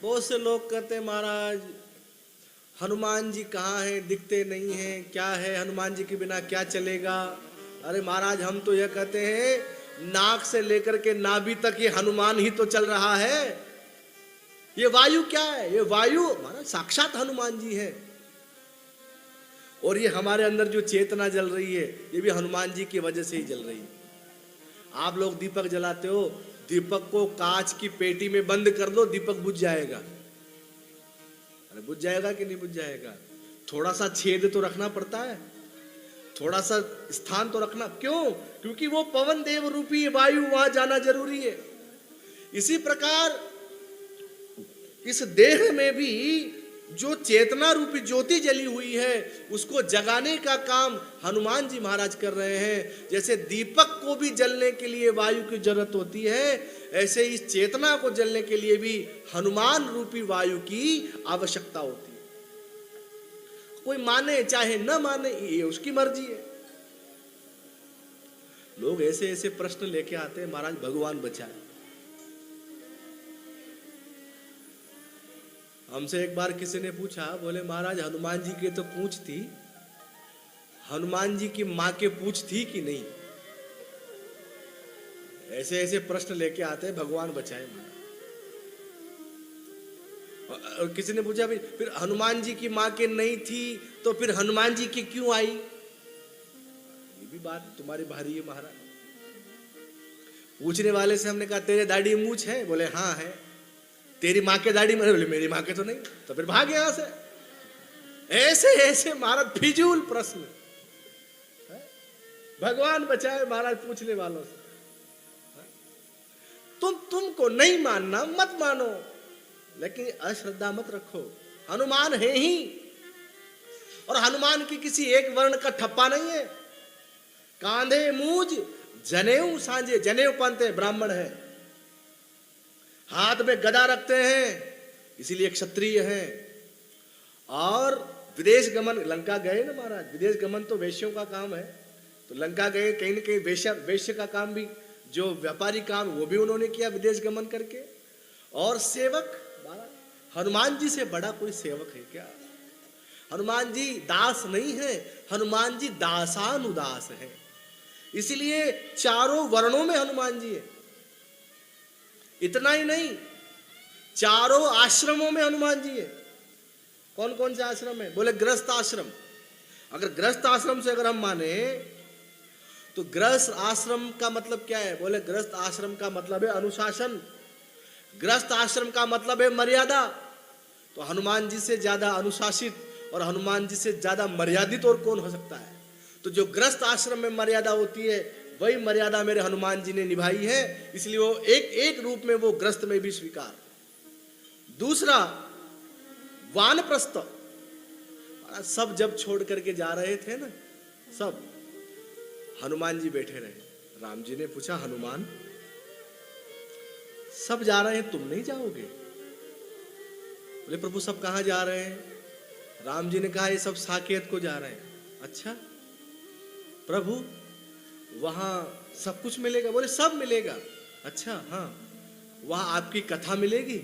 बहुत से लोग कहते हैं महाराज हनुमान जी कहाँ हैं, दिखते नहीं हैं, क्या है हनुमान जी के बिना क्या चलेगा। अरे महाराज हम तो यह कहते हैं नाक से लेकर के नाभि तक ये हनुमान ही तो चल रहा है। ये वायु क्या है? ये वायु महाराज साक्षात हनुमान जी है। और ये हमारे अंदर जो चेतना जल रही है ये भी हनुमान जी की वजह से ही जल रही है। आप लोग दीपक जलाते हो, दीपक को कांच की पेटी में बंद कर दो, दीपक बुझ जाएगा। अरे बुझ जाएगा कि नहीं बुझ जाएगा? थोड़ा सा छेद तो रखना पड़ता है, थोड़ा सा स्थान तो रखना। क्यों? क्योंकि वो पवन देव रूपी वायु वहां जाना जरूरी है। इसी प्रकार इस देह में भी जो चेतना रूपी ज्योति जली हुई है उसको जगाने का काम हनुमान जी महाराज कर रहे हैं। जैसे दीपक को भी जलने के लिए वायु की जरूरत होती है, ऐसे इस चेतना को जलने के लिए भी हनुमान रूपी वायु की आवश्यकता होती है। कोई माने चाहे न माने ये उसकी मर्जी है। लोग ऐसे ऐसे प्रश्न लेके आते हैं, महाराज भगवान बचाए। हमसे एक बार किसी ने पूछा, बोले महाराज हनुमान जी की तो पूंछ थी, हनुमान जी की मां के पूंछ थी कि नहीं? ऐसे ऐसे प्रश्न लेके आते हैं, भगवान बचाए महाराज। और किसी ने पूछा भाई फिर हनुमान जी की मां के नहीं थी तो फिर हनुमान जी की क्यों आई? ये भी बात तुम्हारी भारी है महाराज। पूछने वाले से हमने कहा तेरे दाढ़ी मूंछ है? बोले हाँ है। तेरी माँ के दाढ़ी में? बोले मेरी माँ के तो नहीं। तो फिर भाग यहां से। ऐसे ऐसे महाराज फिजूल प्रश्न। भगवान बचाए महाराज पूछने वालों से। तुमको नहीं मानना मत मानो, लेकिन अश्रद्धा मत रखो। हनुमान है ही, और हनुमान की किसी एक वर्ण का ठप्पा नहीं है। कांधे मूज जनेऊ सांझे, जनेऊ पहनते हैं ब्राह्मण है, हाथ में गदा रखते हैं इसीलिए क्षत्रिय हैं। और विदेश गमन, लंका गए ना महाराज, विदेश गमन तो वेश्यों का काम है, तो लंका गए, कहीं न कहीं वेश्य का काम भी, जो व्यापारी काम वो भी उन्होंने किया विदेश गमन करके। और सेवक हनुमान जी से बड़ा कोई सेवक है क्या? हनुमान जी दास नहीं है, हनुमान जी दासानुदास है। इसलिए चारों वर्णों में हनुमान जी है। इतना ही नहीं, चारों आश्रमों में हनुमान जी है। कौन कौन से आश्रम है? बोले गृहस्थ आश्रम। अगर गृहस्थ आश्रम से अगर हम माने तो गृहस्थ आश्रम का मतलब क्या है? बोले गृहस्थ आश्रम का मतलब है अनुशासन, गृहस्थ आश्रम का मतलब है मर्यादा। तो हनुमान जी से ज्यादा अनुशासित और हनुमान जी से ज्यादा मर्यादित और कौन हो सकता है? तो जो गृहस्थ आश्रम में मर्यादा होती है वही मर्यादा मेरे हनुमान जी ने निभाई है, इसलिए वो एक एक रूप में वो ग्रस्त में भी स्वीकार। दूसरा वानप्रस्थ, सब जब छोड़ करके जा रहे थे ना, सब हनुमान जी बैठे रहे। राम जी ने पूछा हनुमान सब जा रहे हैं तुम नहीं जाओगे? बोले प्रभु सब कहां जा रहे हैं? राम जी ने कहा ये सब साकेत को जा रहे हैं। अच्छा प्रभु वहां सब कुछ मिलेगा? बोले सब मिलेगा। अच्छा हाँ, वहां आपकी कथा मिलेगी?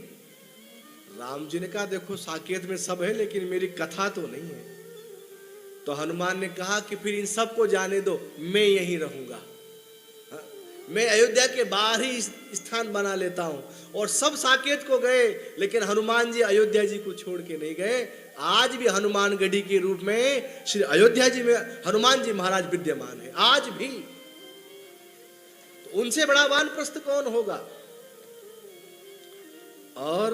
राम जी ने कहा देखो साकेत में सब है लेकिन मेरी कथा तो नहीं है। तो हनुमान ने कहा कि फिर इन सब को जाने दो, मैं यहीं रहूंगा। मैं अयोध्या के बाहर ही स्थान बना लेता हूं। और सब साकेत को गए लेकिन हनुमान जी अयोध्या जी को छोड़ के नहीं गए। आज भी हनुमान गढ़ी के रूप में श्री अयोध्या जी में हनुमान जी महाराज विद्यमान है आज भी। तो उनसे बड़ा वानप्रस्थ कौन होगा? और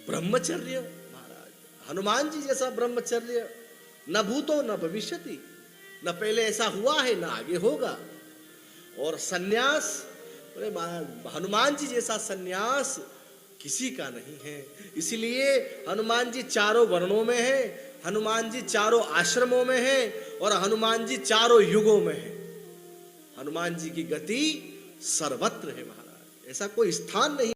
ब्रह्मचर्य महाराज, हनुमान जी जैसा ब्रह्मचर्य न भूतो न भविष्यति, न पहले ऐसा हुआ है न आगे होगा। और सन्यास, बोले हनुमान जी जैसा सन्यास किसी का नहीं है। इसलिए हनुमान जी चारों वर्णों में है, हनुमान जी चारों आश्रमों में है और हनुमान जी चारों युगों में है। हनुमान जी की गति सर्वत्र है महाराज, ऐसा कोई स्थान नहीं।